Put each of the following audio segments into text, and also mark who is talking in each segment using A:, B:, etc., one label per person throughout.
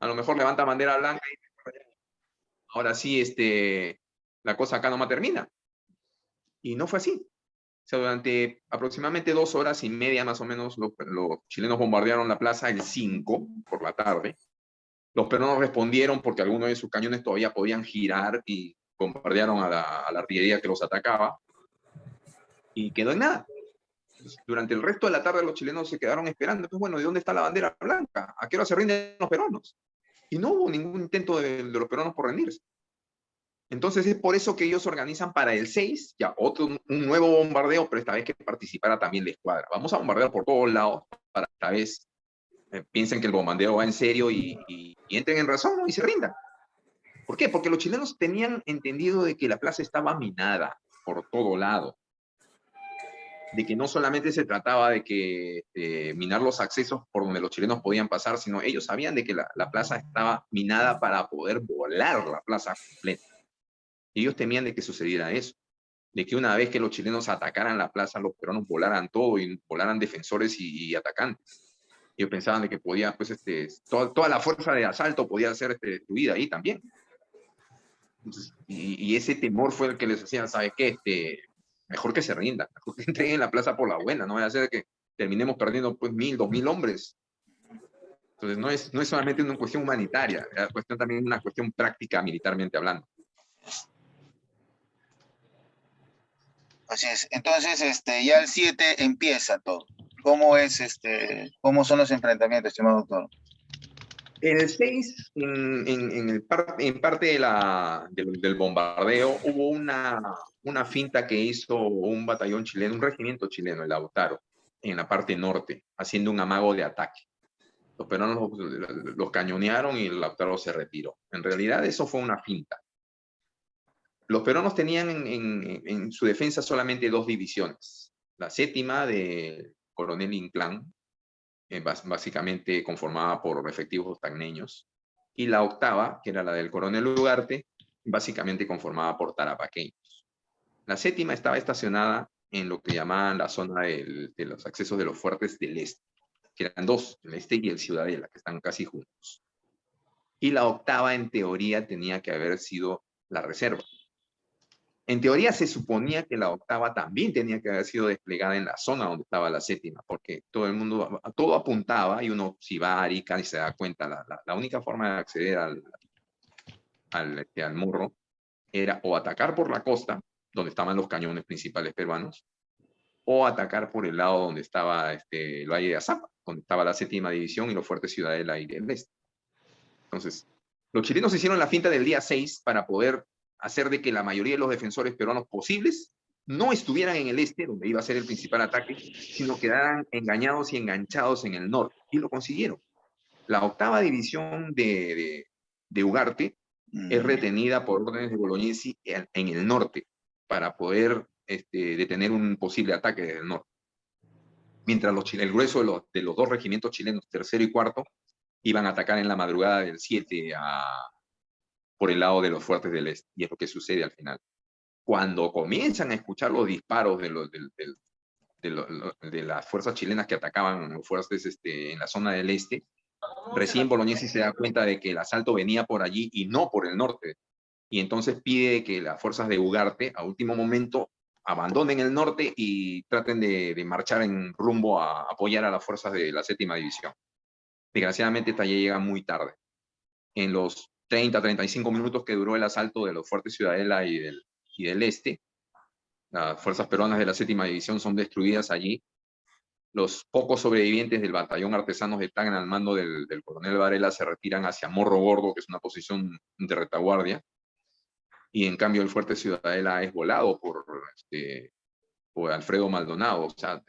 A: a lo mejor levanta bandera blanca y ahora sí, la cosa acá nomás termina. Y no fue así. O sea, durante aproximadamente 2 horas y media más o menos, los chilenos bombardearon la plaza el 5 por la tarde. Los peruanos respondieron porque algunos de sus cañones todavía podían girar y bombardearon a la artillería que los atacaba. Y quedó en nada. Durante el resto de la tarde los chilenos se quedaron esperando. Pues bueno, ¿de dónde está la bandera blanca? ¿A qué hora se rinden los peruanos? Y no hubo ningún intento de los peruanos por rendirse. Entonces es por eso que ellos organizan para el 6, ya un nuevo bombardeo, pero esta vez que participara también la escuadra. Vamos a bombardear por todos lados para esta vez piensen que el bombardeo va en serio y entren en razón, ¿no? Y se rindan. ¿Por qué? Porque los chilenos tenían entendido de que la plaza estaba minada por todo lado. De que no solamente se trataba de que minar los accesos por donde los chilenos podían pasar, sino ellos sabían de que la plaza estaba minada para poder volar la plaza completa. Ellos temían de que sucediera eso, de que una vez que los chilenos atacaran la plaza, los peruanos volaran todo y volaran defensores y atacantes. Ellos pensaban de que podía, pues, toda la fuerza de asalto podía ser destruida ahí también. Entonces, y ese temor fue el que les hacía, ¿sabes qué? Mejor que se rindan, mejor que entreguen la plaza por la buena, no vaya a ser que terminemos perdiendo pues 1.000, 2.000 hombres. Entonces no es solamente una cuestión humanitaria, es cuestión también una cuestión práctica militarmente hablando.
B: Así es. Entonces, ya el 7 empieza todo. ¿Cómo es, cómo son los enfrentamientos, estimado doctor?
A: En el 6, en parte del bombardeo, hubo una finta que hizo un batallón chileno, un regimiento chileno, el Lautaro, en la parte norte, haciendo un amago de ataque. Los peruanos los cañonearon y el Lautaro se retiró. En realidad eso fue una finta. Los peruanos tenían en su defensa solamente 2 divisiones. La 7ª de Coronel Inclán, básicamente conformada por efectivos tacneños, y la 8ª, que era la del Coronel Ugarte, básicamente conformada por tarapaqueños. La 7ª estaba estacionada en lo que llamaban la zona de los accesos de los fuertes del este, que eran 2, el este y el Ciudadela, que están casi juntos. Y la 8ª, en teoría, tenía que haber sido la reserva. En teoría se suponía que la 8ª también tenía que haber sido desplegada en la zona donde estaba la 7ª, porque todo apuntaba, y uno si va a Arica y se da cuenta, la única forma de acceder al Morro era o atacar por la costa, donde estaban los cañones principales peruanos, o atacar por el lado donde estaba el Valle de Azapa, donde estaba la 7ª división y los fuertes Ciudadela y del Este. Entonces, los chilenos hicieron la finta del día 6 para poder hacer de que la mayoría de los defensores peruanos posibles no estuvieran en el este, donde iba a ser el principal ataque, sino quedaran engañados y enganchados en el norte. Y lo consiguieron. La 8ª división de Ugarte es retenida por órdenes de Bolognesi en el norte para poder detener un posible ataque desde el norte. Mientras el grueso de los 2 regimientos chilenos, 3º y 4º, iban a atacar en la madrugada del 7 por el lado de los fuertes del este, y es lo que sucede al final. Cuando comienzan a escuchar los disparos de las fuerzas chilenas que atacaban los fuertes en la zona del este, recién Bolognesi se da cuenta de que el asalto venía por allí y no por el norte, y entonces pide que las fuerzas de Ugarte, a último momento, abandonen el norte y traten de marchar en rumbo a apoyar a las fuerzas de la 7ª división. Desgraciadamente, esta ya llega muy tarde. En los 30-35 minutos que duró el asalto de los fuertes Ciudadela y del este, las fuerzas peruanas de la 7ª división son destruidas allí. Los pocos sobrevivientes del batallón artesanos de Tacna al mando del coronel Varela se retiran hacia Morro Gordo, que es una posición de retaguardia, y en cambio el fuerte Ciudadela es volado por Alfredo Maldonado. O sea,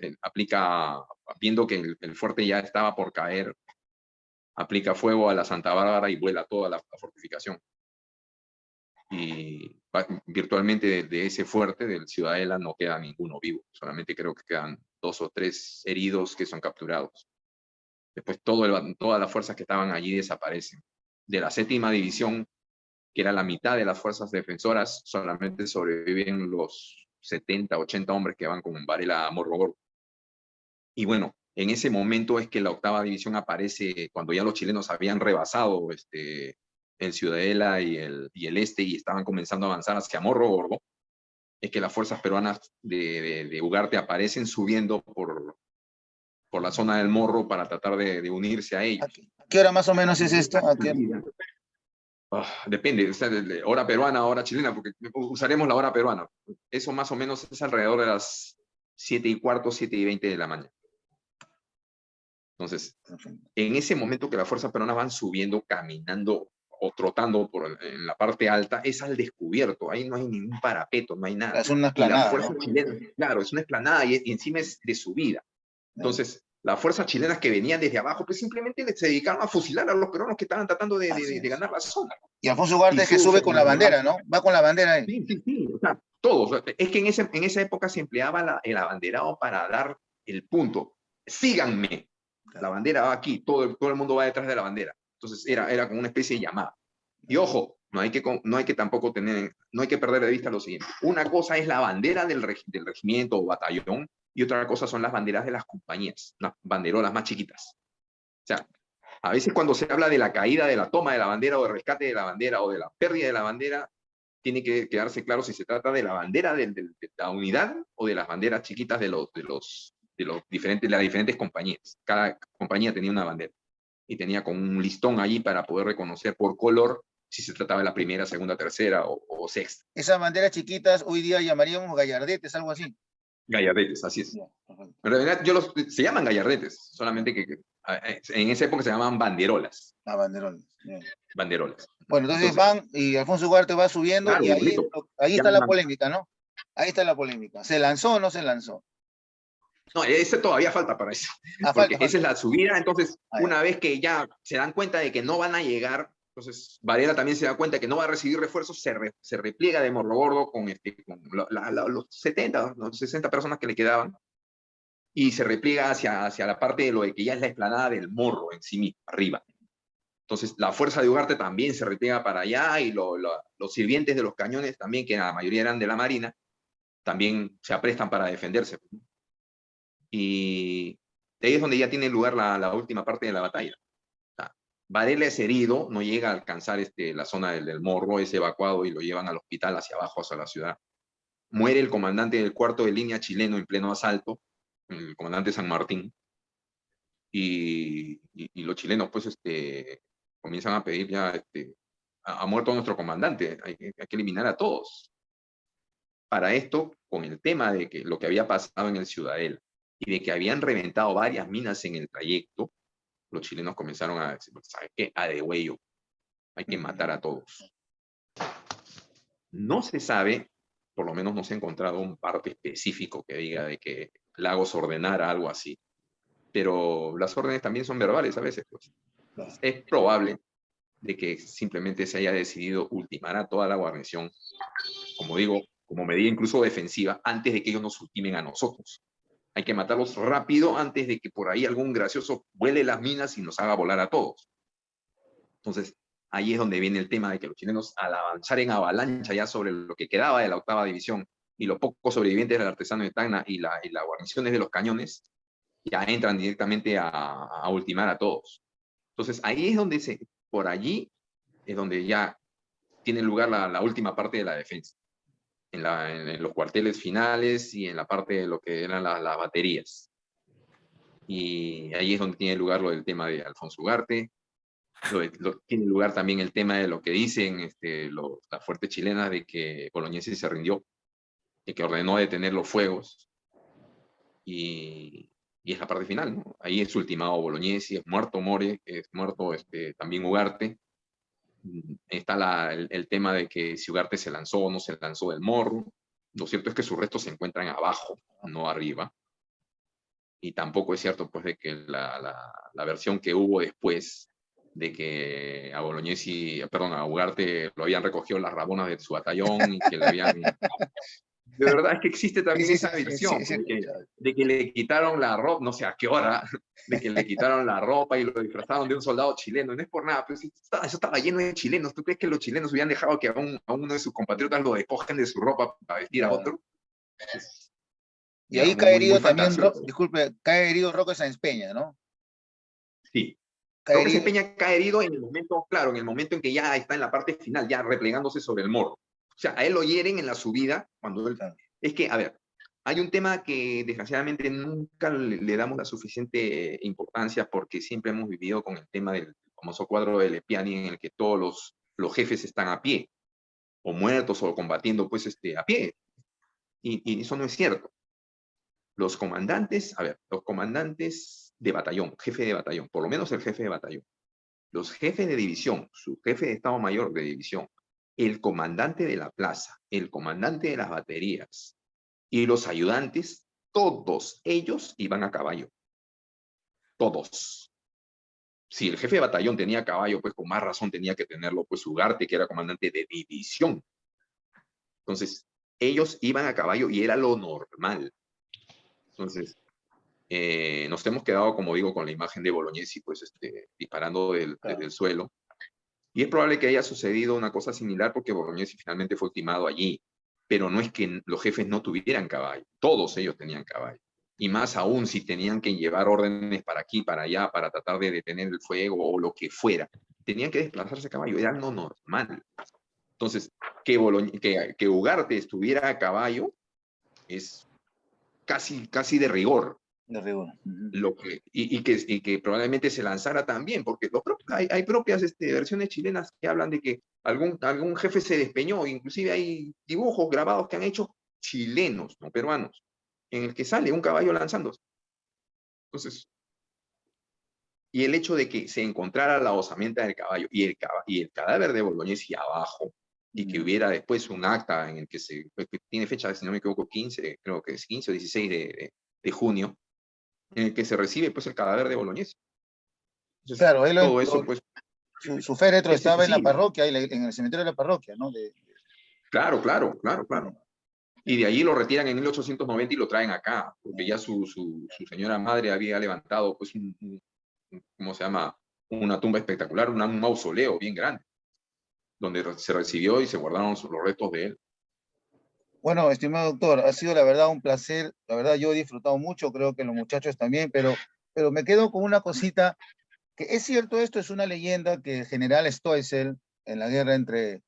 A: viendo que el fuerte ya estaba por caer, aplica fuego a la Santa Bárbara y vuela toda la fortificación. Y virtualmente de ese fuerte, del Ciudadela, no queda ninguno vivo. Solamente creo que quedan 2 o 3 heridos que son capturados. Después todas las fuerzas que estaban allí desaparecen. De la 7ª división, que era la mitad de las fuerzas defensoras, solamente sobreviven los 70, 80 hombres que van con Varela a Morro Gordo. Y bueno, En ese momento es que la 8ª división aparece cuando ya los chilenos habían rebasado el Ciudadela y el Este y estaban comenzando a avanzar hacia Morro Gordo. Es que las fuerzas peruanas de Ugarte aparecen subiendo por la zona del Morro para tratar de unirse a ellos.
B: ¿A qué hora más o menos es esto? ¿A qué?
A: Depende, o sea, de hora peruana, hora chilena, porque usaremos la hora peruana. Eso más o menos es alrededor de las 7:15, 7:20 de la mañana. Entonces, en ese momento que las fuerzas peruanas van subiendo, caminando o trotando en la parte alta, es al descubierto. Ahí no hay ningún parapeto, no hay nada.
B: Es una
A: Y la
B: explanada,
A: fuerza
B: ¿no?
A: chilena, claro, es una explanada y encima es de subida. Entonces, las fuerzas chilenas que venían desde abajo, pues simplemente se dedicaron a fusilar a los peruanos que estaban tratando de ganar la zona.
B: Y Alfonso Ugarte es que sube con la bandera, ¿no? Va con la bandera ahí.
A: Sí, sí, sí, o sea, todos. Es que en esa época se empleaba el abanderado para dar el punto. Síganme. La bandera va aquí, todo el mundo va detrás de la bandera. Entonces era como una especie de llamada. Y ojo, no hay que tampoco no hay que perder de vista lo siguiente. Una cosa es la bandera del regimiento o batallón y otra cosa son las banderas de las compañías, las banderolas más chiquitas. O sea, a veces cuando se habla de la caída, de la toma de la bandera o del rescate de la bandera o de la pérdida de la bandera, tiene que quedarse claro si se trata de la bandera de la unidad o de las banderas chiquitas de las diferentes compañías. Cada compañía tenía una bandera y tenía con un listón allí para poder reconocer por color si se trataba de la primera, segunda, tercera o sexta.
B: Esas banderas chiquitas hoy día llamaríamos gallardetes, algo así.
A: Gallardetes, así es. En realidad se llaman gallardetes, solamente que en esa época se llamaban banderolas.
B: Ah, banderolas.
A: Banderolas.
B: Bueno, entonces van y Alfonso Ugarte va subiendo
A: claro,
B: y ahí está la polémica, ¿no? Ahí está la polémica. ¿Se lanzó o no se lanzó?
A: No, ese todavía falta para eso. Porque esa es la subida, entonces una vez que ya se dan cuenta de que no van a llegar, entonces Varela también se da cuenta de que no va a recibir refuerzos, se repliega de Morro Gordo con los 70, los 60 personas que le quedaban, y se repliega hacia la parte de lo de que ya es la explanada del Morro en sí mismo, arriba. Entonces la fuerza de Ugarte también se repliega para allá, y los sirvientes de los cañones también, que la mayoría eran de la Marina, también se aprestan para defenderse. Y de ahí es donde ya tiene lugar la última parte de la batalla. O sea, Varela es herido, no llega a alcanzar la zona del Morro, es evacuado y lo llevan al hospital hacia abajo, hacia la ciudad. Muere el comandante del cuarto de línea chileno en pleno asalto, el comandante San Martín, y los chilenos pues comienzan a pedir ya, ha muerto nuestro comandante, hay que eliminar a todos. Para esto, con el tema de que lo que había pasado en el Ciudadela y de que habían reventado varias minas en el trayecto, los chilenos comenzaron a decir, ¿sabes qué? A degüello, hay que matar a todos. No se sabe, por lo menos no se ha encontrado un parte específico que diga de que Lagos ordenara algo así, pero las órdenes también son verbales a veces, pues. Es probable de que simplemente se haya decidido ultimar a toda la guarnición, como digo, como medida incluso defensiva, antes de que ellos nos ultimen a nosotros. Hay que matarlos rápido antes de que por ahí algún gracioso vuele las minas y nos haga volar a todos. Entonces, ahí es donde viene el tema de que los chilenos, al avanzar en avalancha ya sobre lo que quedaba de la 8ª división y los pocos sobrevivientes del artesano de Tacna y las guarniciones de los cañones, ya entran directamente a ultimar a todos. Entonces, ahí es donde por allí es donde ya tiene lugar la última parte de la defensa. En los cuarteles finales y en la parte de lo que eran las baterías. Y ahí es donde tiene lugar lo del tema de Alfonso Ugarte, tiene lugar también el tema de lo que dicen las fuerzas chilenas de que Bolognesi se rindió, y que ordenó detener los fuegos, y es la parte final, ¿no? Ahí es ultimado Bolognesi, es muerto More, es muerto también Ugarte. Está el tema de que si Ugarte se lanzó o no se lanzó del Morro. Lo cierto es que sus restos se encuentran abajo, no arriba. Y tampoco es cierto pues de que la versión que hubo después de que a Bolognesi, perdón, a Ugarte lo habían recogido las rabonas de su batallón y que le habían... De verdad es que existe también esa versión, de que le quitaron la ropa, no sé a qué hora, de que le quitaron la ropa y lo disfrazaron de un soldado chileno. No es por nada, pero eso estaba lleno de chilenos. ¿Tú crees que los chilenos hubieran dejado que a uno de sus compatriotas lo despojen de su ropa para vestir a otro?
B: Y
A: ya,
B: ahí
A: muy,
B: cae
A: muy, muy
B: herido también,
A: fantasioso.
B: disculpe, cae herido Roque Sáenz Peña, ¿no?
A: Sí.
B: Cae
A: Roque
B: herido,
A: Peña cae herido en el momento, claro, en el momento en que ya está en la parte final, ya replegándose sobre el morro. O sea, a él lo hieren en la subida, cuando él...
B: claro,
A: Es que, a ver, hay un tema que desgraciadamente nunca le damos la suficiente importancia porque siempre hemos vivido con el tema del famoso cuadro de Lepiani en el que todos los jefes están a pie, o muertos, o combatiendo pues a pie. Y eso no es cierto. Los comandantes, a ver, los comandantes de batallón, jefe de batallón, por lo menos el jefe de batallón, los jefes de división, su jefe de Estado Mayor de división, el comandante de la plaza, el comandante de las baterías y los ayudantes, todos ellos iban a caballo. Todos. Si el jefe de batallón tenía caballo, pues con más razón tenía que tenerlo, pues Ugarte, que era comandante de división. Entonces, ellos iban a caballo y era lo normal. Entonces, nos hemos quedado, como digo, con la imagen de Bolognesi, pues disparando
B: claro.
A: desde el suelo. Y es probable que haya sucedido una cosa similar porque Bolognesi finalmente fue ultimado allí. Pero no es que los jefes no tuvieran caballo. Todos ellos tenían caballo. Y más aún si tenían que llevar órdenes para aquí, para allá, para tratar de detener el fuego o lo que fuera. Tenían que desplazarse a caballo. Era lo normal. Entonces, que Ugarte estuviera a caballo es casi de rigor.
B: De rigor. Ujú.
A: Que probablemente se lanzara también, porque hay propias versiones chilenas que hablan de que algún jefe se despeñó, inclusive hay dibujos grabados que han hecho chilenos, no peruanos, en el que sale un caballo lanzándose. Entonces, y el hecho de que se encontrara la osamenta del caballo y el cadáver de Bolognesi abajo, y que hubiera después un acta en el que que tiene fecha, si no me equivoco, 15, creo que es 15 o 16 de junio, en el que se recibe pues el cadáver de Bolognesi. Entonces,
B: Claro, él
A: todo eso, pues,
B: su féretro
A: es
B: estaba en la
A: sensible.
B: parroquia, en el cementerio de la parroquia, ¿no?
A: Claro, claro, claro, claro. Y de allí lo retiran en 1890 y lo traen acá, porque ya su señora madre había levantado, pues, ¿cómo se llama? Una tumba espectacular, un mausoleo bien grande, donde se recibió y se guardaron los restos de él.
B: Bueno, estimado doctor, ha sido la verdad un placer. La verdad yo he disfrutado mucho, creo que los muchachos también, pero me quedo con una cosita, que es cierto, esto es una leyenda que el general Stoessel, en la guerra entre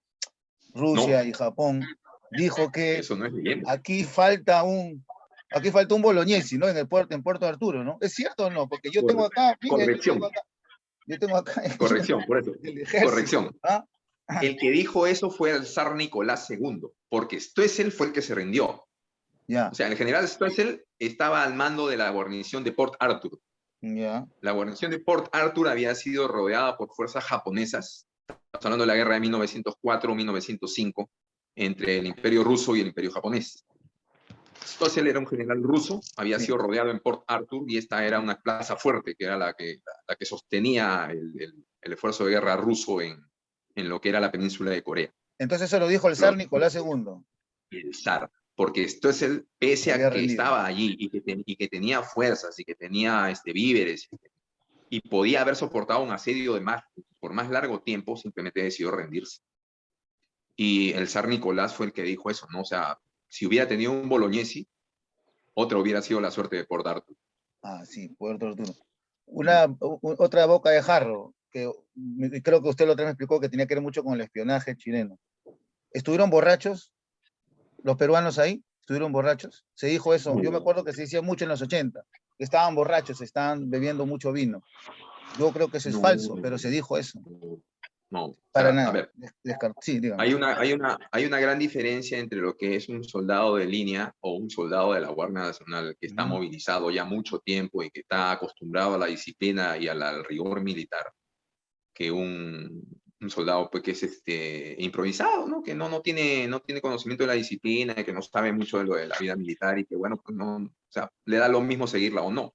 B: Rusia
A: No,
B: y Japón, dijo que
A: eso no es leyenda.
B: aquí falta un, aquí falta un Bolognesi, ¿no? En Puerto Arturo, ¿no? ¿Es cierto o no? Porque yo tengo acá, mire,
A: Corrección,
B: yo tengo acá
A: corrección, por eso.
B: el ejército,
A: Corrección.
B: ¿ah?
A: El que dijo eso fue el zar Nicolás II, porque Stoessel fue el que se rindió. O
B: Ya,
A: sea, el general Stoessel estaba al mando de la guarnición de Port Arthur.
B: ya,
A: La guarnición de Port Arthur había sido rodeada por fuerzas japonesas. Estamos hablando de la guerra de 1904-1905 entre el Imperio Ruso y el Imperio Japonés. Entonces él era un general ruso, había
B: sí.
A: sido rodeado en Port Arthur y esta era una plaza fuerte, que era la que sostenía el esfuerzo de guerra ruso en lo que era la península de Corea.
B: Entonces se lo dijo el zar
A: Los,
B: Nicolás II.
A: el zar, porque esto es
B: Se
A: pese a
B: había
A: que
B: rendido.
A: estaba allí y que tenía fuerzas y que tenía víveres y podía haber soportado un asedio por más largo tiempo, simplemente decidió rendirse. Y el zar Nicolás fue el que dijo eso, ¿no? O sea, si hubiera tenido un Bolognesi, otra hubiera sido la suerte de Port Arthur.
B: Ah, sí, Puerto Arturo. Otra boca de jarro, que creo que usted la otra vez me explicó que tenía que ver mucho con el espionaje chileno. ¿Estuvieron borrachos los peruanos ahí? ¿Estuvieron borrachos? Se dijo eso. Yo me
A: No,
B: acuerdo que se decía mucho en los 80, que estaban borrachos, estaban bebiendo mucho vino. Yo creo que eso es
A: no,
B: falso, pero se dijo eso.
A: no, no. O
B: Para
A: sea, a
B: nada.
A: ver,
B: Sí, dígame.
A: hay una gran diferencia entre lo que es un soldado de línea o un soldado de la Guardia Nacional que está
B: Ujú.
A: movilizado ya mucho tiempo y que está acostumbrado a la disciplina y al rigor militar, que un soldado pues, que es improvisado, ¿no? Que no tiene conocimiento de la disciplina, que no sabe mucho de lo de la vida militar y que, bueno, pues no, o sea, le da lo mismo seguirla o no.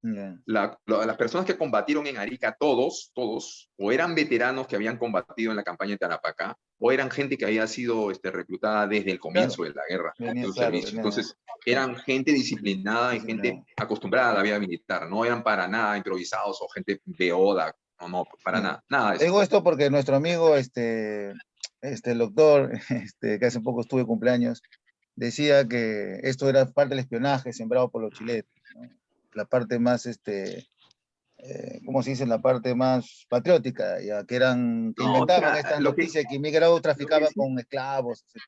B: Ya.
A: Las personas que combatieron en Arica, todos, o eran veteranos que habían combatido en la campaña de Tarapacá, o eran gente que había sido reclutada desde el
B: Claro,
A: comienzo de la guerra, de
B: venía,
A: un
B: claro,
A: servicio.
B: venía
A: Entonces, eran gente disciplinada y gente
B: disciplinado.
A: acostumbrada a la vida militar, no eran para nada improvisados o gente de oda, no, para
B: Sí.
A: nada, nada de eso.
B: Digo esto porque nuestro amigo, el doctor, que hace poco estuve cumpleaños, decía que esto era parte del espionaje sembrado por los chilenos, ¿no? La parte más, ¿cómo se dice? La parte más patriótica, ya que eran, que
A: No, o
B: inventaban
A: sea,
B: estas noticias que Migrado
A: lo que
B: traficaba
A: sí
B: con esclavos, etc.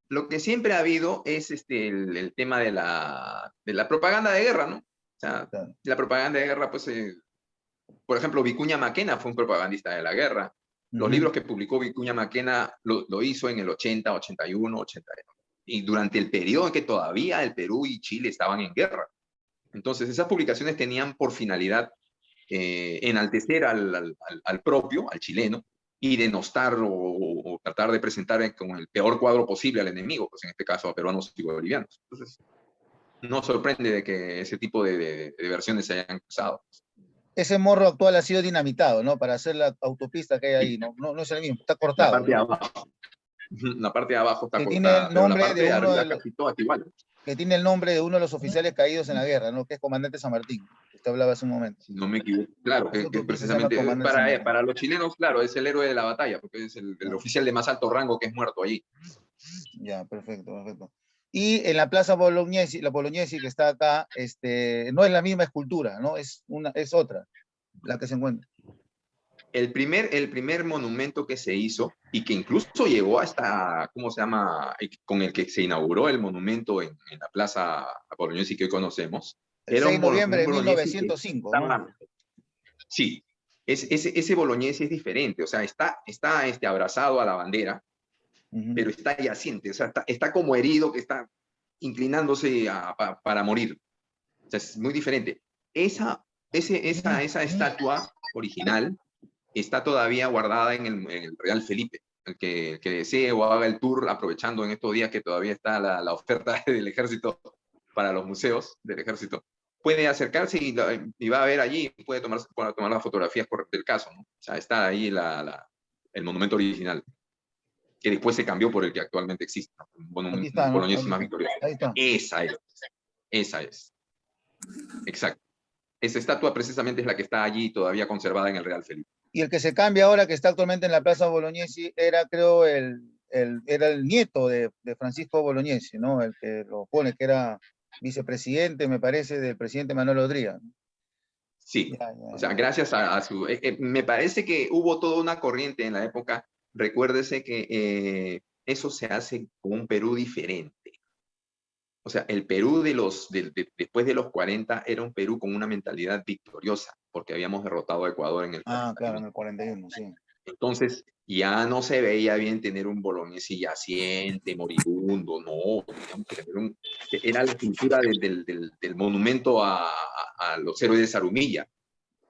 A: lo que siempre ha habido es el tema de la propaganda de guerra, ¿no? O sea,
B: Claro.
A: la propaganda de guerra, pues, por ejemplo, Vicuña Maquena fue un propagandista de la guerra. Los
B: Ujú.
A: libros que publicó Vicuña Maquena lo hizo en el 80, 81, 82. Y durante el periodo en que todavía el Perú y Chile estaban en guerra. Entonces, esas publicaciones tenían por finalidad enaltecer al propio, al chileno, y denostar o tratar de presentar con el peor cuadro posible al enemigo, pues en este caso a peruanos y bolivianos. Entonces, no sorprende de que ese tipo de versiones se hayan usado.
B: Ese morro actual ha sido dinamitado, ¿no? Para hacer la autopista que hay ahí,
A: Sí,
B: ¿no? No, no es el mismo, está
A: la
B: cortado,
A: parte de
B: ¿no?
A: abajo, la parte de abajo está
B: Que tiene
A: cortada,
B: el
A: pero la
B: nombre
A: parte
B: de
A: de
B: uno
A: arriba
B: de los,
A: casi toda es igual.
B: que tiene el nombre de uno de los oficiales caídos en la guerra, ¿no? Que es Comandante San Martín. Usted hablaba hace un momento.
A: Si no me equivoco. Claro,
B: Esa
A: que
B: autopista se llama
A: precisamente
B: Comandante San Martín.
A: para los chilenos, claro, es el héroe de la batalla, porque es el
B: Ah,
A: oficial de más alto rango que es muerto allí.
B: ya, perfecto, perfecto. Y en la Plaza Bolognesi, la Bolognesi que está acá, no es la misma escultura, ¿no? Es otra, la que se encuentra.
A: El primer monumento que se hizo y que incluso llegó hasta, ¿cómo se llama? Con el que se inauguró el monumento en la Plaza Bolognesi que hoy conocemos,
B: El
A: era
B: 6 de noviembre
A: un
B: de
A: Bolognesi que
B: 1905, ¿no?
A: estaba, sí, ese Bolognesi es diferente, o sea, está abrazado a la bandera,
B: Ujú.
A: pero está yaciente, o sea, está como herido, que está inclinándose para morir. O sea, es muy diferente. Esa estatua original está todavía guardada en el Real Felipe. El que desee o haga el tour, aprovechando en estos días que todavía está la oferta del ejército para los museos del ejército, puede acercarse y va a ver allí, puede tomar las fotografías del caso, ¿no? O sea, está ahí el monumento original, que después se cambió por el que actualmente existe, ¿no?
B: Aquí
A: Un
B: está, ¿no?
A: boloñés
B: Aquí
A: más
B: está.
A: victorioso.
B: Ahí está.
A: Esa es, exacto. Esa estatua precisamente es la que está allí todavía conservada en el Real Felipe.
B: Y el que se cambia ahora, que está actualmente en la Plaza Bolognesi, era, creo, era el nieto de Francisco Bolognesi, ¿no? El que lo pone, que era vicepresidente, me parece, del presidente Manuel Odría.
A: Sí,
B: Ya,
A: o
B: ya,
A: sea,
B: ya.
A: gracias a su... me parece que hubo toda una corriente en la época. Recuérdese que eso se hace con un Perú diferente. O sea, el Perú después de los 40 era un Perú con una mentalidad victoriosa, porque habíamos derrotado a Ecuador en el
B: Ah, claro, en
A: 41.
B: el 41, sí.
A: Entonces, ya no se veía bien tener un Bolognesi yaciente, moribundo, no, teníamos que tener era la cultura del monumento a los héroes de Zarumilla.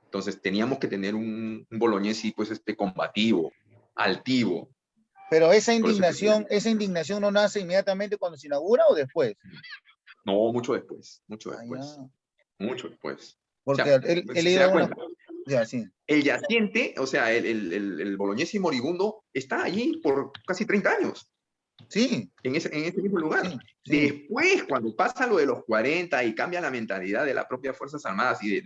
A: Entonces, teníamos que tener un Bolognesi, pues, combativo, altivo.
B: Pero
A: Por eso es que
B: esa indignación no nace inmediatamente cuando se inaugura o después.
A: no, mucho después, mucho
B: Ah,
A: después,
B: ya.
A: mucho después. O
B: Porque
A: sea,
B: él
A: si
B: le
A: se
B: iba a
A: da
B: una.
A: cuenta,
B: Ya, sí.
A: el yaciente, o sea, el Bolognesi moribundo está allí por casi 30 años.
B: Sí,
A: En ese mismo lugar.
B: sí, sí.
A: Después, cuando pasa lo de los 40 y cambia la mentalidad de las propias Fuerzas Armadas y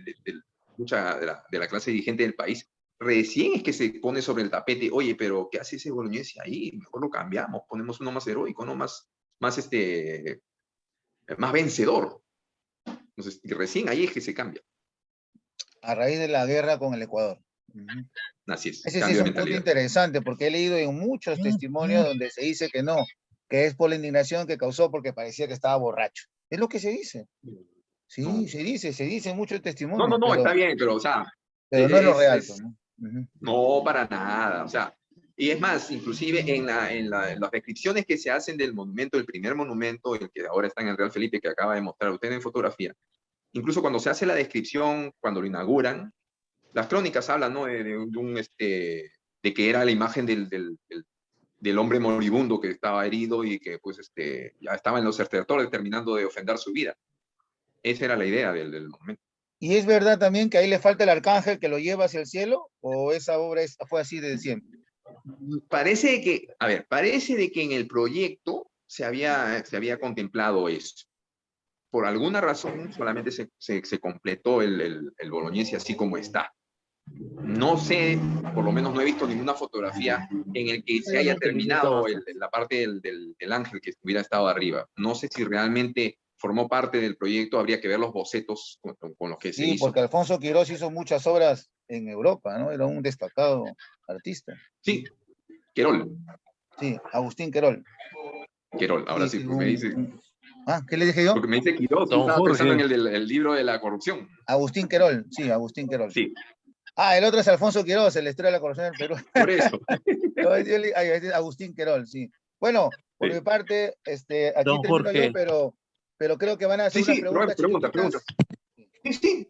A: mucha de la clase dirigente del país, recién es que se pone sobre el tapete, oye, pero ¿qué hace ese Bolognesi ahí? Mejor lo cambiamos, ponemos uno más heroico, ¿no? Más vencedor. Entonces, y recién ahí es que se cambia.
B: A raíz de la guerra con el Ecuador. Ujú.
A: Así es,
B: Ese sí
A: cambio
B: es
A: de
B: un punto
A: mentalidad.
B: interesante porque he leído en muchos testimonios donde se dice que no, que es por la indignación que causó porque parecía que estaba borracho. Es lo que se dice.
A: No,
B: Sí, se dice en muchos
A: no,
B: testimonios,
A: no, está bien, pero, o sea,
B: pero no es lo real, pues,
A: es
B: ¿no? Ujú.
A: no, para nada. O sea, y es más, inclusive en las descripciones que se hacen del monumento, el primer monumento, el que ahora está en el Real Felipe, que acaba de mostrar usted en fotografía, incluso cuando se hace la descripción, cuando lo inauguran, las crónicas hablan, ¿no? De que era la imagen del hombre moribundo que estaba herido y que pues ya estaba en los estertores terminando de ofender su vida. Esa era la idea del monumento.
B: ¿Y es verdad también que ahí le falta el arcángel que lo lleva hacia el cielo? ¿O esa obra fue así desde siempre?
A: Parece de que en el proyecto se había contemplado eso. Por alguna razón solamente se completó el Bolognesi así como está. No sé, por lo menos no he visto ninguna fotografía en el que se haya terminado la parte del ángel que hubiera estado arriba. No sé si realmente formó parte del proyecto, habría que ver los bocetos con los que se
B: Sí,
A: hizo.
B: porque Alfonso Quirós hizo muchas obras en Europa, ¿no? Era un destacado artista.
A: Sí, Querol.
B: Sí, Agustín Querol.
A: Querol, ahora sí,
B: Sí,
A: porque me dice,
B: Ah, ¿qué le dije yo?
A: porque me dice Quirós, yo
C: Don
A: estaba pensando en
C: Jorge.
A: el libro de la corrupción.
B: Agustín Querol, sí, Agustín Querol.
A: Sí,
B: Ah, el otro es Alfonso Quirós, el historia de la corrupción del Perú.
A: por eso.
B: Agustín Querol, sí. Bueno, por
A: Sí.
B: mi parte, aquí
C: Don
B: termino yo,
C: Jorge.
B: pero creo que van a hacer
A: Sí,
B: unas
A: sí,
B: preguntas
A: pregunta.
B: chiquititas.
A: Sí, sí,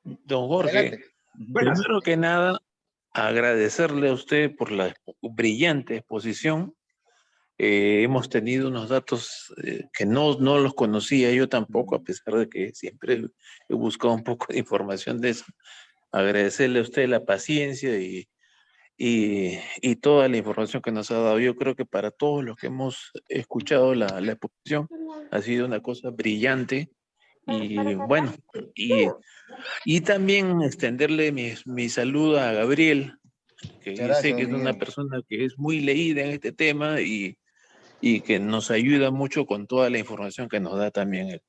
C: Don Jorge,
B: Adelante. Ujú.
A: buenas.
C: primero que nada, agradecerle a usted por la brillante exposición. Hemos tenido unos datos que no los conocía yo tampoco, a pesar de que siempre he buscado un poco de información de eso. Agradecerle a usted la paciencia y toda la información que nos ha dado. Yo creo que para todos los que hemos escuchado la exposición ha sido una cosa brillante. Y bueno, y también extenderle mi saludo a Gabriel,
B: Muchas
C: que sé
B: gracias,
C: que
B: don
C: es una
B: Miguel.
C: persona que es muy leída en este tema y que nos ayuda mucho con toda la información que nos da también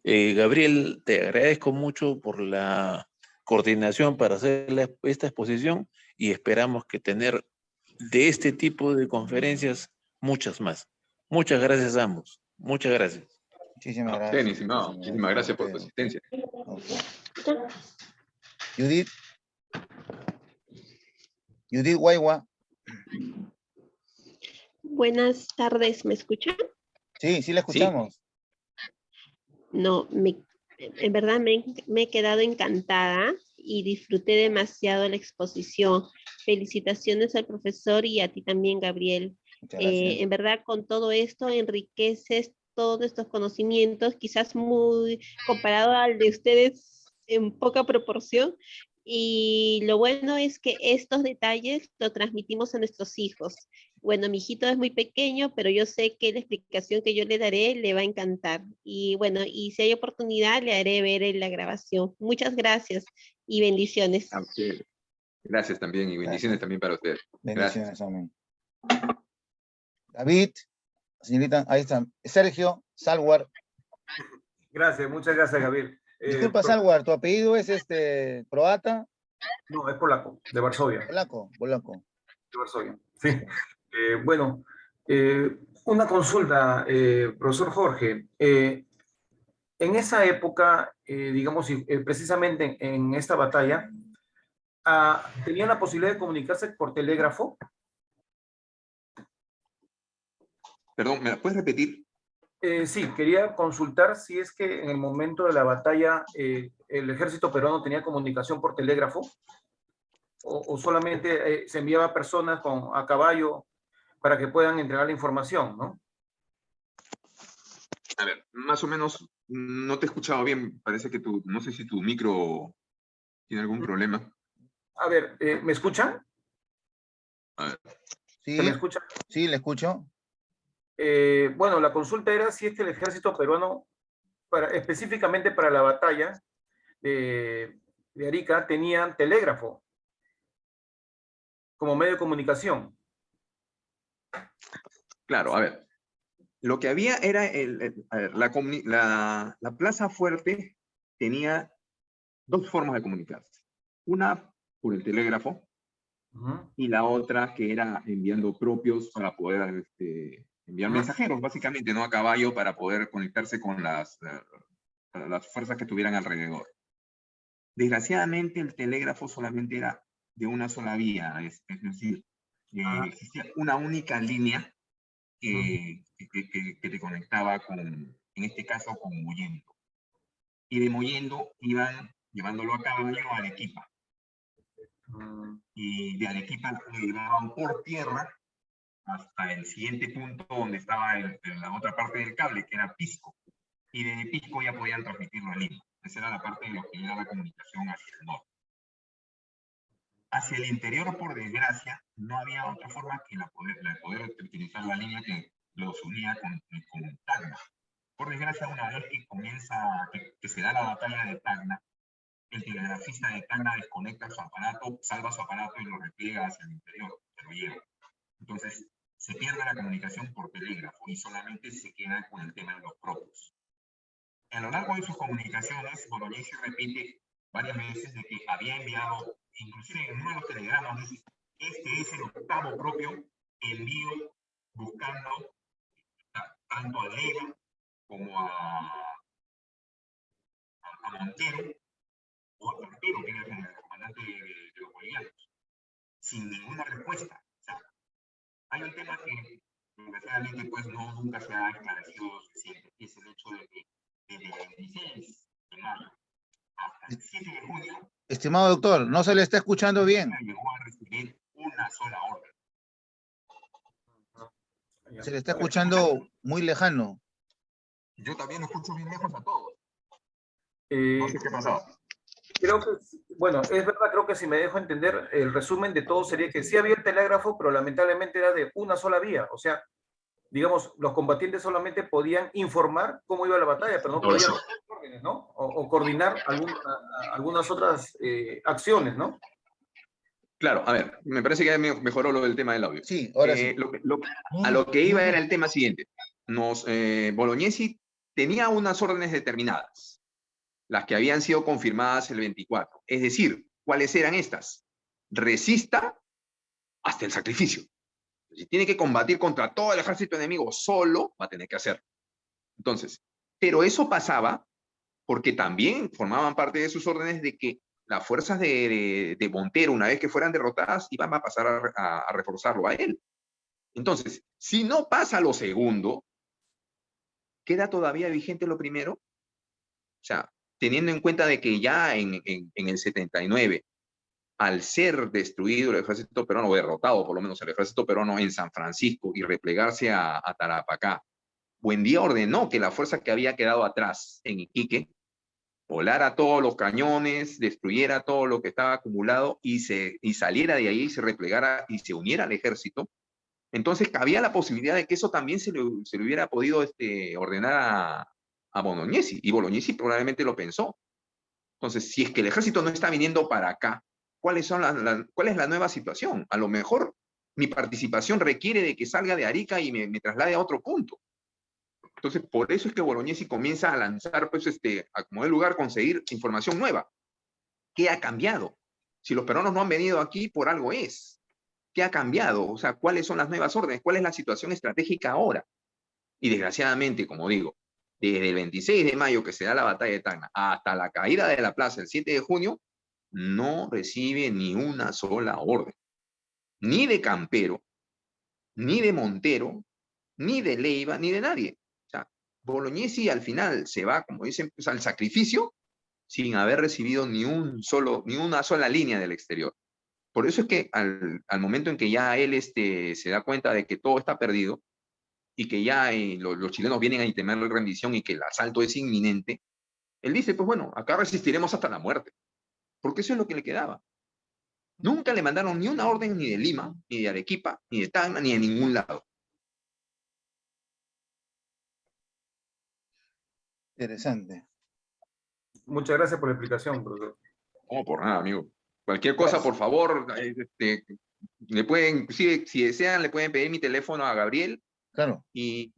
C: él. Gabriel, te agradezco mucho por la coordinación para hacer esta exposición y esperamos que tener de este tipo de conferencias muchas más. Muchas gracias a ambos. Muchas gracias.
B: Muchísimas
A: A usted, mi
B: gracias.
A: estimado. Muchísimas
B: A
A: gracias por tu
B: usted,
A: asistencia.
B: a usted. Judith, Judith Guayua.
D: Buenas tardes, ¿me escuchan?
B: Sí, sí la
A: Sí,
B: escuchamos.
D: No, en verdad me he quedado encantada y disfruté demasiado la exposición. Felicitaciones al profesor y a ti también, Gabriel.
B: Muchas gracias.
D: En verdad, con todo esto enriqueces todos estos conocimientos, quizás muy comparado al de ustedes en poca proporción. Y lo bueno es que estos detalles lo transmitimos a nuestros hijos. Bueno, mi hijito es muy pequeño, pero yo sé que la explicación que yo le daré le va a encantar. Y bueno, y si hay oportunidad, le haré ver en la grabación. Muchas gracias y bendiciones.
A: a usted. Gracias también y bendiciones
B: Gracias.
A: también para usted. Gracias.
B: Bendiciones, amén. David, señorita, ahí está. Sergio Salwar.
E: Gracias, muchas gracias, Gabriel.
B: Disculpa, Salwar, ¿tu apellido es croata?
E: No, es polaco, de Varsovia.
B: Polaco, polaco.
E: De Varsovia, sí. Bueno, una consulta, profesor Jorge. En esa época, digamos, precisamente en esta batalla, ¿tenían la posibilidad de comunicarse por telégrafo?
A: Perdón, ¿me la puedes repetir?
E: Sí, quería consultar si es que en el momento de la batalla el ejército peruano tenía comunicación por telégrafo o solamente se enviaba personas a caballo para que puedan entregar la información, ¿no?
A: A ver, más o menos no te he escuchado bien. Parece que no sé si tu micro tiene algún problema.
E: A ver, ¿me escuchan?
A: A ver,
E: ¿Se me
B: Sí,
E: escucha?
B: sí, le escucho.
E: Bueno, la consulta era si es que el ejército peruano, específicamente para la batalla de Arica, tenían telégrafo como medio de comunicación.
A: claro, a ver. Lo que había era, a ver, la Plaza Fuerte tenía dos formas de comunicarse. Una por el telégrafo y la otra que era enviando propios para poder enviar mensajeros, básicamente, ¿no? A caballo para poder conectarse con las fuerzas que estuvieran alrededor. Desgraciadamente, el telégrafo solamente era de una sola vía, es decir, existía una única línea que te conectaba en este caso, con Mollendo. Y de Mollendo iban llevándolo a caballo a Arequipa. Y de Arequipa lo llevaban por tierra hasta el siguiente punto donde estaba en la otra parte del cable, que era Pisco. Y desde Pisco ya podían transmitirlo a Lima. Esa era la parte de lo que era la comunicación hacia el norte. Hacia el interior, por desgracia, no había otra forma que la de poder utilizar la línea que los unía con Tacna. Por desgracia, una vez que se da la batalla de Tacna,
F: el telegrafista de Tacna desconecta su aparato, salva su aparato y lo repliega hacia el interior, se lo lleva. Entonces, se pierde la comunicación por telégrafo y solamente se queda con el tema de los propios. A lo largo de sus comunicaciones, Bolognesi repite varias veces de que había enviado, inclusive en uno de los telegramas dice, este es el octavo propio que envío buscando tanto a Leiva como a Montero o a Campero, que era el comandante de los bolivianos, sin ninguna respuesta. O sea, hay un tema que desgraciadamente pues nunca se ha esclarecido lo suficiente, y es el hecho de que desde el 26 de mayo hasta el 7 de junio,
B: Estimado doctor, no se le está escuchando bien.
F: llegó a recibir una sola orden.
B: Se le está escuchando muy lejano.
F: Yo también lo escucho bien lejos a todos.
E: Eh,
F: No sé qué pasó.
E: Creo que, bueno, es verdad, creo que si me dejo entender, el resumen de todo sería que sí había el telégrafo, pero lamentablemente era de una sola vía. O sea, digamos, los combatientes solamente podían informar cómo iba la batalla, pero no
F: Todo
E: podían
F: eso.
E: dar órdenes, ¿no? O coordinar algunas otras acciones, ¿no?
A: Claro, a ver, me parece que ya mejoró lo del tema del audio.
B: Sí, ahora sí.
A: A lo que iba era el tema siguiente. Bolognesi tenía unas órdenes determinadas, las que habían sido confirmadas el 24. Es decir, ¿cuáles eran estas? Resista hasta el sacrificio. Si tiene que combatir contra todo el ejército enemigo solo, va a tener que hacerlo. Entonces, pero eso pasaba porque también formaban parte de sus órdenes de que las fuerzas de Montero, una vez que fueran derrotadas, iban a pasar a reforzarlo a él. Entonces, si no pasa lo segundo, ¿queda todavía vigente lo primero? O sea, teniendo en cuenta de que ya en el 79, al ser destruido el ejército peruano, o derrotado por lo menos el ejército peruano en San Francisco y replegarse a Tarapacá, Buendía ordenó que la fuerza que había quedado atrás en Iquique volara todos los cañones, destruyera todo lo que estaba acumulado y saliera de ahí y se replegara y se uniera al ejército. Entonces cabía la posibilidad de que eso también se le hubiera podido ordenar a Bolognesi, y Bolognesi probablemente lo pensó. Entonces, si es que el ejército no está viniendo para acá, ¿cuál es la nueva situación? A lo mejor mi participación requiere de que salga de Arica y me traslade a otro punto. Entonces, por eso es que Bolognesi comienza a lanzar, pues, a como de lugar, conseguir información nueva. ¿Qué ha cambiado? Si los peruanos no han venido aquí, por algo es. ¿Qué ha cambiado? O sea, ¿cuáles son las nuevas órdenes? ¿Cuál es la situación estratégica ahora? Y desgraciadamente, como digo, desde el 26 de mayo que se da la batalla de Tacna hasta la caída de la plaza el 7 de junio, no recibe ni una sola orden. Ni de Campero, ni de Montero, ni de Leiva, ni de nadie. O sea, Bolognesi al final se va, como dicen, pues, al sacrificio sin haber recibido ni una sola línea del exterior. Por eso es que al momento en que ya él se da cuenta de que todo está perdido y que ya los chilenos vienen a temer la rendición y que el asalto es inminente, él dice, pues bueno, acá resistiremos hasta la muerte, porque eso es lo que le quedaba. Nunca le mandaron ni una orden ni de Lima, ni de Arequipa, ni de Tacna, ni de ningún lado.
B: Interesante.
E: Muchas gracias por la explicación, profesor.
A: No, por nada, amigo. Cualquier cosa, por favor, le pueden, inclusive, si desean, le pueden pedir mi teléfono a Gabriel.
B: Claro.
A: Y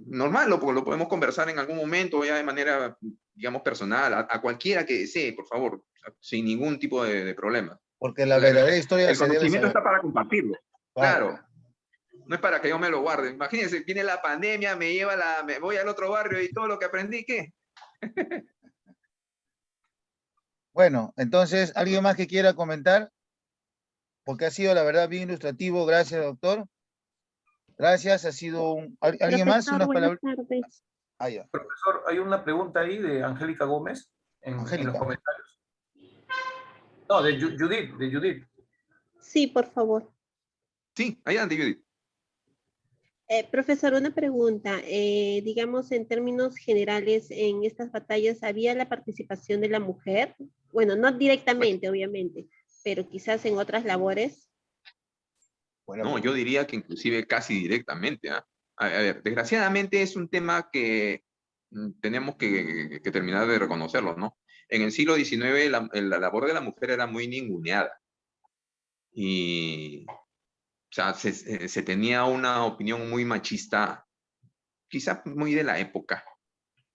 A: normal, lo podemos conversar en algún momento, ya de manera, digamos, personal, a cualquiera que desee, por favor, sin ningún tipo de problema.
B: Porque la verdadera historia
A: El
B: se debe
A: conocimiento
B: saber.
A: está para compartirlo.
B: Claro.
A: Claro. No es para que yo me lo guarde. Imagínense, viene la pandemia, me voy al otro barrio y todo lo que aprendí, ¿qué?
B: Bueno, entonces, ¿alguien más que quiera comentar? Porque ha sido, la verdad, bien ilustrativo. Gracias, doctor. Gracias, ha sido un... ¿Alguien más?
D: Profesor,
B: Unas
D: buenas
B: palabras.
D: tardes.
B: Ah, ya.
E: Profesor, hay una pregunta ahí de Angélica Gómez en los
B: Angélica.
E: comentarios. No, de Judith.
D: Sí, por favor.
A: Sí, adelante, Judith.
D: Profesor, una pregunta. Digamos, en términos generales, en estas batallas, ¿había la participación de la mujer? Bueno, no directamente, obviamente, pero quizás en otras labores.
B: Bueno,
A: No, yo diría que inclusive casi directamente. ¿Ah? A ver, desgraciadamente es un tema que tenemos que terminar de reconocerlo, ¿no? en el siglo XIX la labor de la mujer era muy ninguneada. Y, o sea, se tenía una opinión muy machista, quizá muy de la época,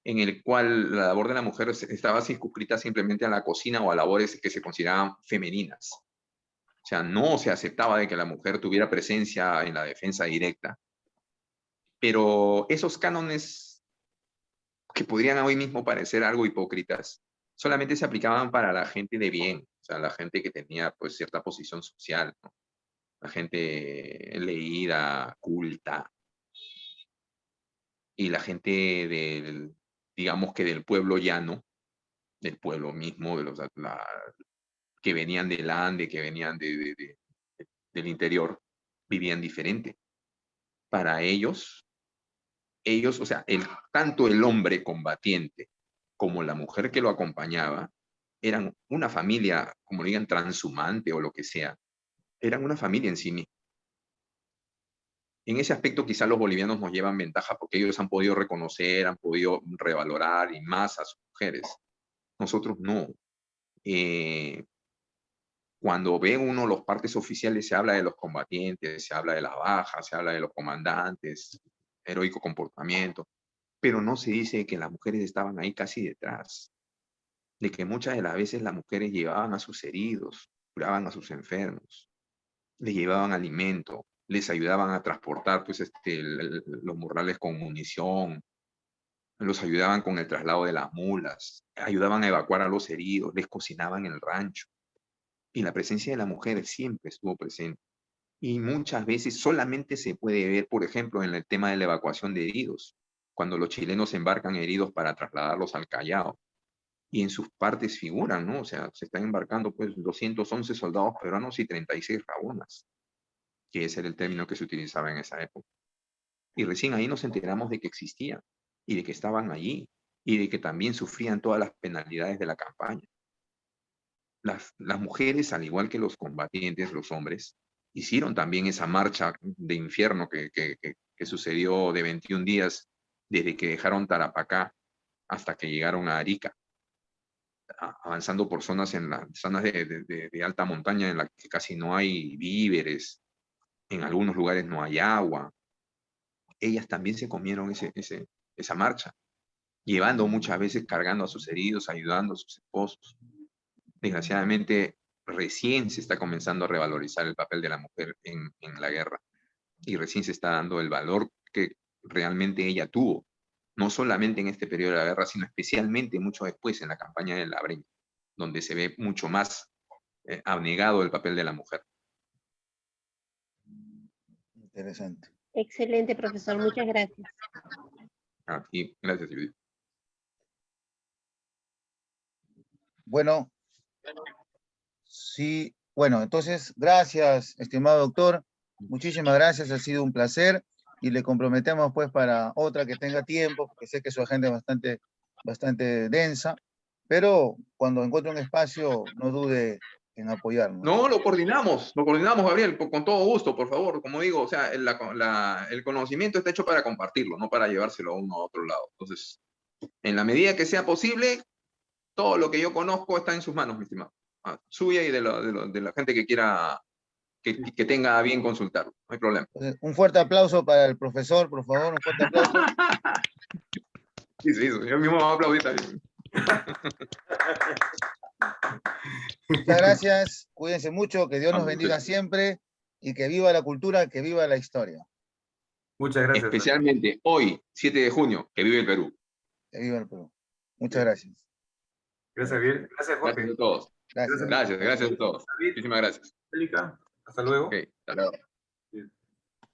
A: en el cual la labor de la mujer estaba circunscrita simplemente a la cocina o a labores que se consideraban femeninas. O sea, no se aceptaba de que la mujer tuviera presencia en la defensa directa. Pero esos cánones, que podrían hoy mismo parecer algo hipócritas, solamente se aplicaban para la gente de bien, o sea, la gente que tenía pues cierta posición social, ¿no? La gente leída, culta, y la gente del, digamos que del pueblo llano, del pueblo mismo, de los que venían del Ande, que venían del interior, vivían diferente. Para ellos, o sea, tanto el hombre combatiente como la mujer que lo acompañaba, eran una familia, como digan, transhumante o lo que sea, eran una familia en sí misma. En ese aspecto quizás los bolivianos nos llevan ventaja porque ellos han podido reconocer, han podido revalorar y más a sus mujeres. Nosotros no. Cuando ve uno los partes oficiales, se habla de los combatientes, se habla de las bajas, se habla de los comandantes, heroico comportamiento, pero no se dice que las mujeres estaban ahí casi detrás, de que muchas de las veces las mujeres llevaban a sus heridos, curaban a sus enfermos, les llevaban alimento, les ayudaban a transportar pues, los morrales con munición, los ayudaban con el traslado de las mulas, ayudaban a evacuar a los heridos, les cocinaban en el rancho. Y la presencia de la mujer siempre estuvo presente. Y muchas veces solamente se puede ver, por ejemplo, en el tema de la evacuación de heridos, cuando los chilenos embarcan heridos para trasladarlos al Callao. Y en sus partes figuran, ¿no? O sea, se están embarcando pues 211 soldados peruanos y 36 rabonas, que ese era el término que se utilizaba en esa época. Y recién ahí nos enteramos de que existían y de que estaban allí y de que también sufrían todas las penalidades de la campaña. Las mujeres, al igual que los combatientes, los hombres, hicieron también esa marcha de infierno que sucedió de 21 días desde que dejaron Tarapacá hasta que llegaron a Arica, avanzando por zonas en las zonas de alta montaña en las que casi no hay víveres, en algunos lugares no hay agua. Ellas también se comieron esa marcha, llevando muchas veces, cargando a sus heridos, ayudando a sus esposos. Desgraciadamente, recién se está comenzando a revalorizar el papel de la mujer en la guerra, y recién se está dando el valor que realmente ella tuvo, no solamente en este periodo de la guerra, sino especialmente mucho después en la campaña de la Breña, donde se ve mucho más abnegado el papel de la mujer.
B: Interesante.
D: Excelente, profesor. Muchas gracias.
A: Y gracias, Judith.
B: Bueno, sí, bueno, entonces, gracias, estimado doctor. Muchísimas gracias, ha sido un placer y le comprometemos pues para otra que tenga tiempo, porque sé que su agenda es bastante densa, pero cuando encuentre un espacio, no dude en apoyarnos.
A: No, lo coordinamos, Gabriel, con todo gusto, por favor. Como digo, o sea, el conocimiento está hecho para compartirlo, no para llevárselo a uno a otro lado. Entonces, en la medida que sea posible, todo lo que yo conozco está en sus manos, mi estimado. Suya y de la gente que quiera, que tenga a bien consultarlo. No hay problema.
B: Un fuerte aplauso para el profesor, por favor, un fuerte aplauso.
A: Sí, yo mismo me voy a aplaudir también.
B: Muchas gracias, cuídense mucho, que Dios nos bendiga
A: Muchas
B: siempre y que viva la cultura, que viva la historia.
E: Muchas gracias.
A: Especialmente hoy, 7 de junio, que vive el Perú.
B: Que viva el Perú. Muchas gracias.
E: Gracias, bien. Gracias, Jorge.
A: Gracias a todos.
B: Gracias
A: Gracias a todos.
E: David.
A: Muchísimas gracias.
E: Angélica, hasta luego.
A: Okay, hasta luego.